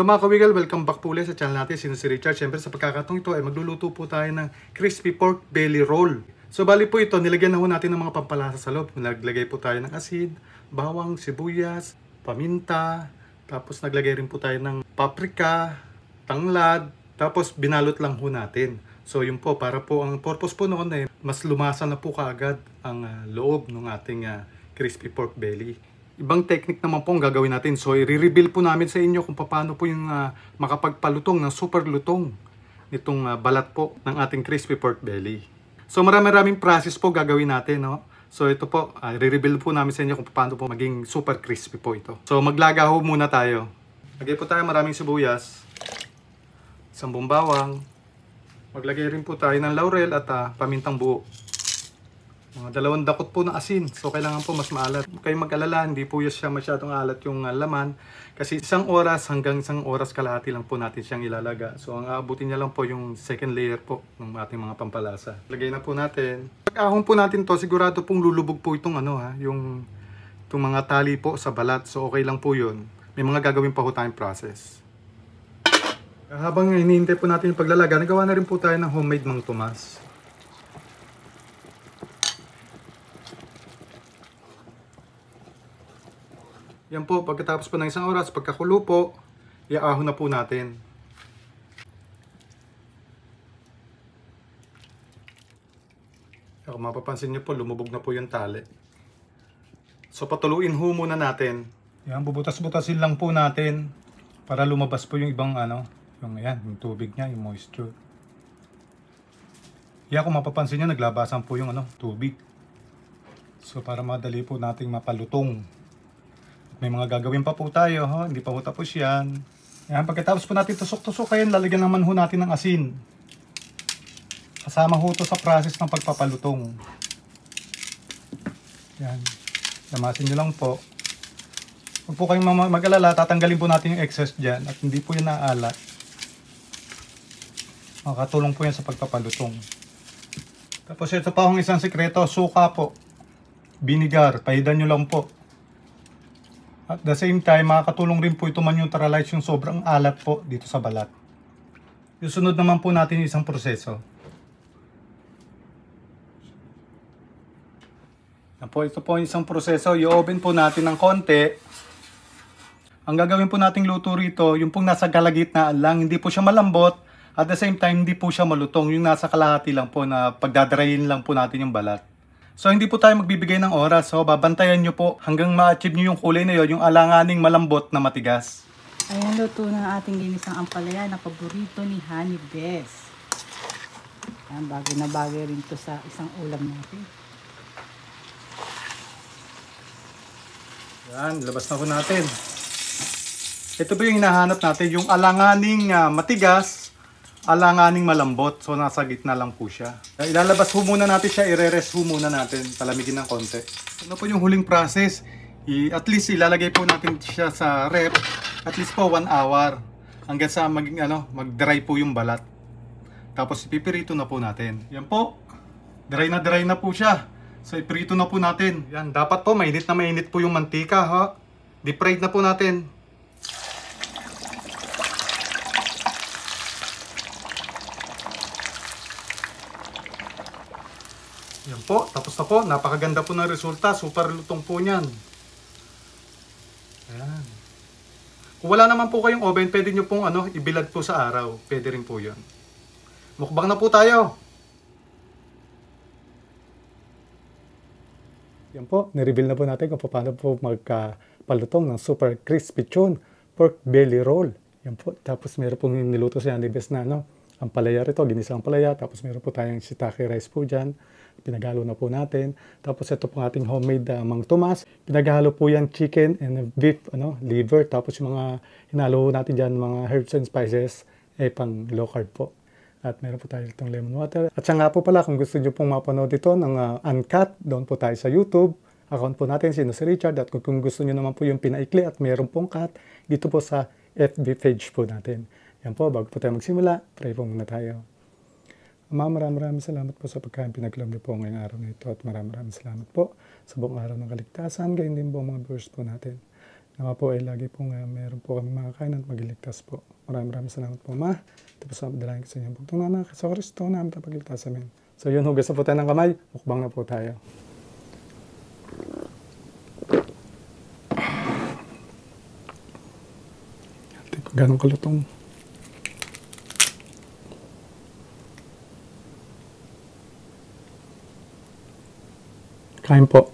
Hello mga kawigal, welcome back po ulit sa channel natin. Sino si Richard. Siyempre sa pagkakataong ito ay magluluto po tayo ng crispy pork belly roll. So bali po ito, nilagyan na po natin ng mga pampalasa sa loob. Naglagay po tayo ng asin, bawang, sibuyas, paminta, tapos naglagay rin po tayo ng paprika, tanglad, tapos binalot lang po natin. So yun po, para po ang purpose po noon ay mas lumasa na po kaagad ang loob ng ating crispy pork belly. Ibang technique naman po ang gagawin natin. So i-reveal po namin sa inyo kung paano po yung makapagpalutong ng super lutong nitong balat po ng ating crispy pork belly. So maraming process po gagawin natin, no? So ito po, i-reveal po namin sa inyo kung paano po maging super crispy po ito. So maglagaho muna tayo. Lagay po tayo maraming sibuyas, isang buong bawang. Maglagay rin po tayo ng laurel at pamintang buo. Mga 2 dakot po ng asin. So kailangan po mas maalat. Huwag kayong mag-alala, hindi po siya masyadong alat yung laman. Kasi 1 oras hanggang 1 oras kalahati lang po natin siyang ilalaga. So ang aabutin niya lang po yung second layer po ng ating mga pampalasa. Lagay na po natin. Pag-ahon po natin to, sigurado pong lulubog po itong yung mga tali po sa balat. So okay lang po yun. May mga gagawin pa po tayong process. Habang hinihintay po natin yung paglalaga, nagawa na rin po tayo ng homemade Mang Tomas. Yan po, pagkatapos po ng 1 oras, pagkakulo po, iaahon na po natin. Kung mapapansin nyo po, lumubog na po yung tali. So patuluin ho muna natin. Yan, bubutas-butasin lang po natin para lumabas po yung ibang yung tubig niya, yung moisture. Yan, kung mapapansin nyo, naglabasan po yung tubig. So para madali po nating mapalutong. May mga gagawin pa po tayo, hindi pa po tapos yan. Yan, pagkatapos po natin tusok-tusokin, lalagyan naman ho natin ng asin. Kasama ho to sa process ng pagpapalutong. Yan, lamasin nyo lang po. Huwag po kayong mag-alala, tatanggalin po natin yung excess dyan at hindi po yan naalat. Makakatulong po yan sa pagpapalutong. Tapos ito pa hong isang sikreto, suka po. Vinegar, pahidan nyo lang po. At the same time, makakatulong rin po ito man-neutralize yung sobrang alat po dito sa balat. Susunod naman po natin yung isang proseso. Ito po yung isang proseso. I-oven po natin ng konti. Ang gagawin po nating luto rito, yung pong nasa kalagitnaan lang, hindi po siya malambot. At the same time, hindi po siya malutong. Yung nasa kalahati lang po na pagdadrayin lang po natin yung balat. So hindi po tayo magbibigay ng oras. So babantayan nyo po hanggang ma-achieve nyo yung kulay na yun, yung alanganing malambot na matigas. Ayan, luto ng ating ginisang ampalaya na paborito ni Honey Bess. Ayan, bagay na bagay rin to sa isang ulam natin. Yan, labas na po natin. Ito po yung hinahanap natin, yung alanganing matigas, alanganing malambot. So nasa gitna lang po siya. Ilalabas ho muna natin siya, ire-rest ho muna natin, palamigin ng konti. Ano po yung huling process? At least ilalagay po natin siya sa rep, at least po 1 hour. Hanggang sa mag-dry po yung balat. Tapos ipipirito na po natin. Yan po, dry na po siya. So ipirito na po natin. Yan, dapat po mainit na mainit po yung mantika, ha. Deep fried na po natin. Yan po, tapos na po. Napakaganda po ng resulta. Super lutong po niyan. Ayan. Kung wala naman po kayong oven, pwede nyo pong ibilad po sa araw. Pwede rin po yun. Mukbang na po tayo. Yan po, nireveal na po natin kung paano po magpalutong ng super crispy tune pork belly roll. Yan po, tapos meron pong niluto sa Honey Bess na ampalaya rito, ginisang ampalaya. Tapos meron po tayong shiitake rice po dyan. Pinaghalo na po natin. Tapos ito po ating homemade Mang Tomas. Pinaghalo po yan chicken and beef liver. Tapos yung mga hinalo natin dyan, mga herbs and spices, pang low carb po. At meron po tayo itong lemon water. At siya nga po pala, kung gusto nyo pong mapanood ito ng uncut, doon po tayo sa YouTube. Account po natin, Sino si Richard. At kung gusto nyo naman po yung pinaikli at meron pong cut, dito po sa FB page po natin. Yan po, bago po tayo magsimula, pray po muna tayo. Ama, maraming salamat po sa pagkain pinaglam niyo po ngayong araw na ito. At maraming salamat po sa buong araw ng kaligtasan. Gayon din po mga viewers po natin. Nawa po ay lagi po nga meron po kami makakain at magiligtas po. Maraming salamat po, Ma. Tapos dalangin ko sa inyo. Bugtong na sa Kristo namin tapagligtas amin. So yun, hugas na po tayo ng kamay. Mukbang na po tayo. Tingnan ko ganong kalutong. Kain po.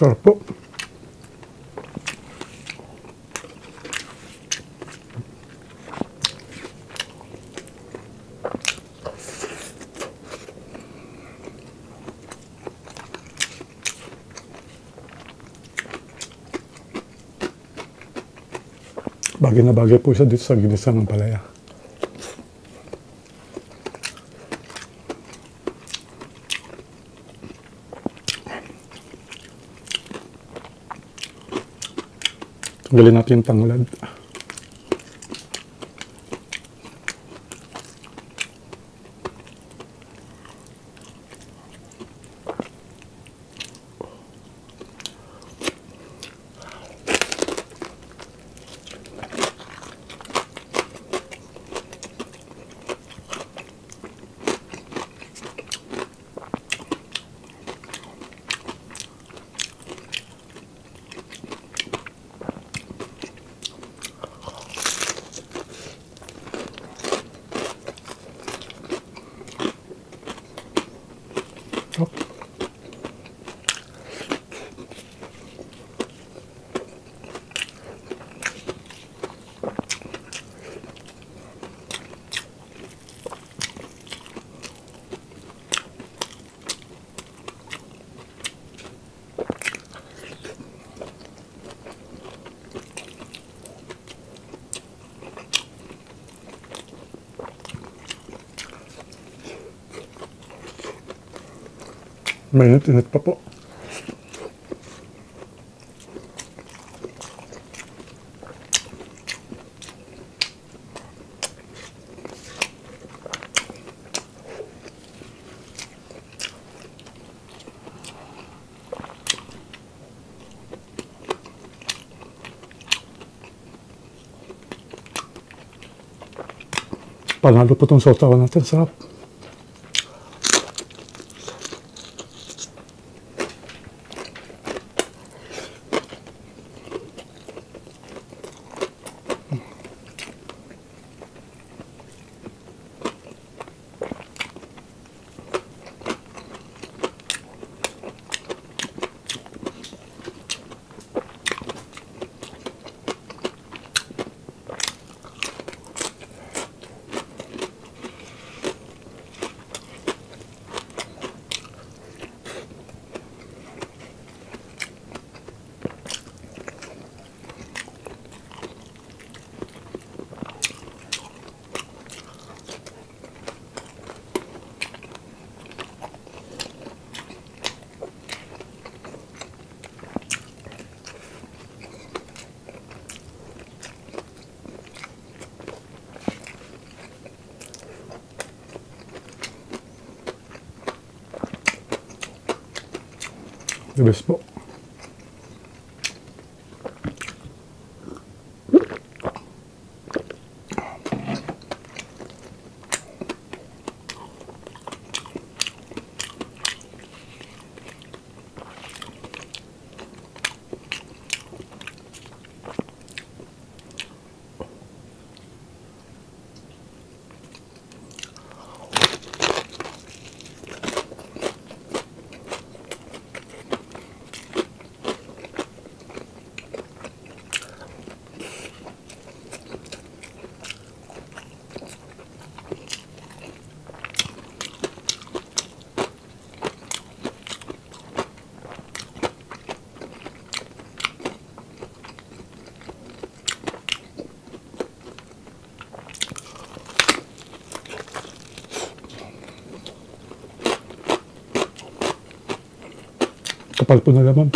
Sarap po. Bagay na bagay po siya dito sa ginisang ng palaya. Tanggalin natin yung tanglad. Mainit-init pa po. Panalo po itong sausawan natin. Sarap. The best po. Kapal po na naman.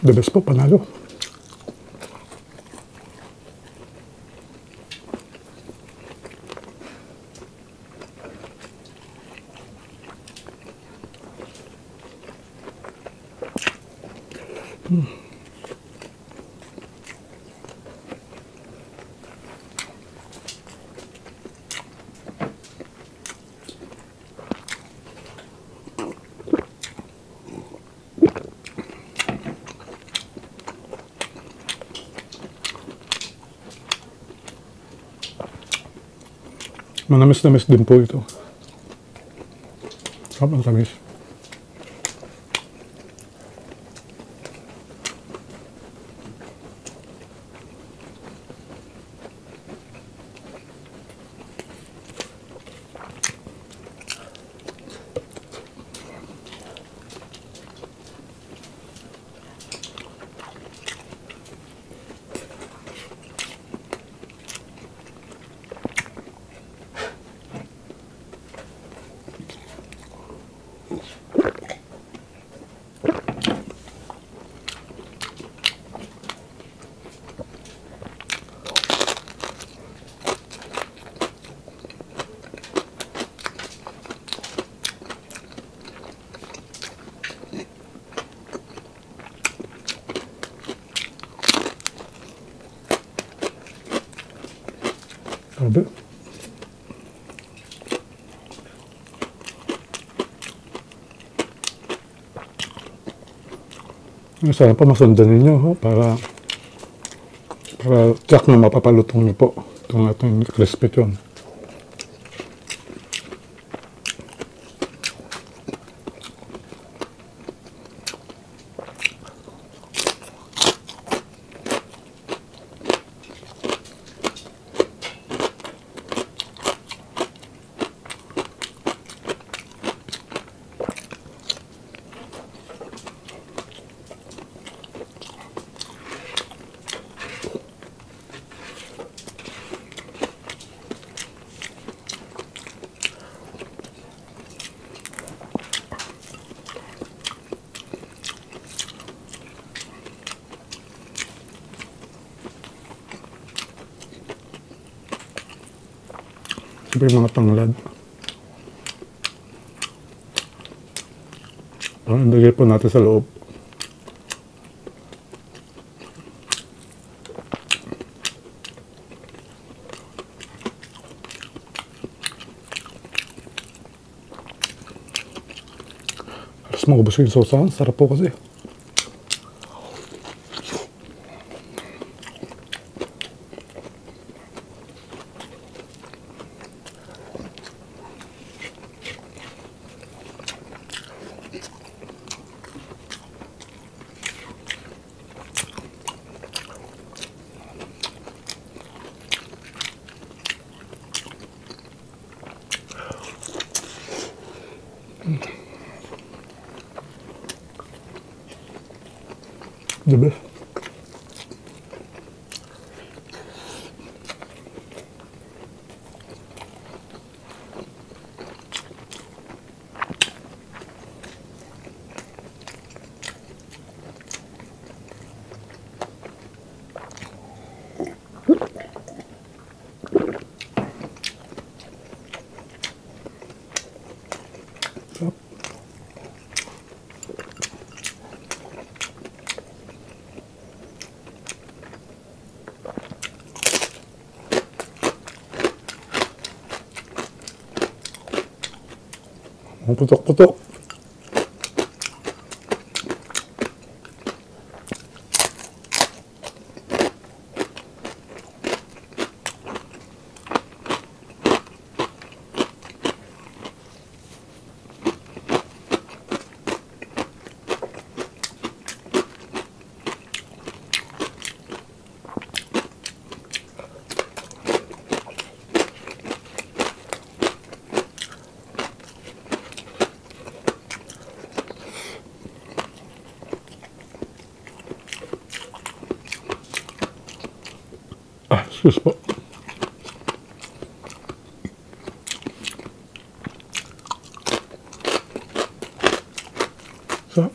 The best po, panalo. Manamis-namis din po ito. Sarap ang tamis. Sabi. Sana pa masundan ninyo ho, para tiyak na mapapalutong niyo po itong ating crispy yun. Siyempre yung mga tanglad. Ilagay po natin sa loob. Alas maubos yung sausahan. Sarap po kasi. Ang putok-putok. Excuse po. So,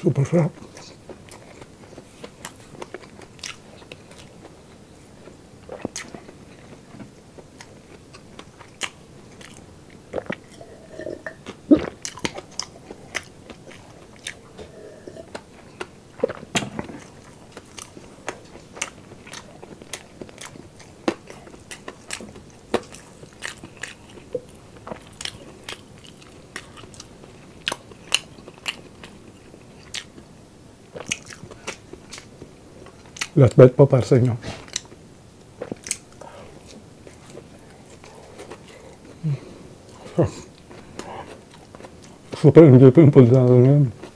super sarap. Last bite po para sa inyo. Super enjoy po yung pagdala ngayon.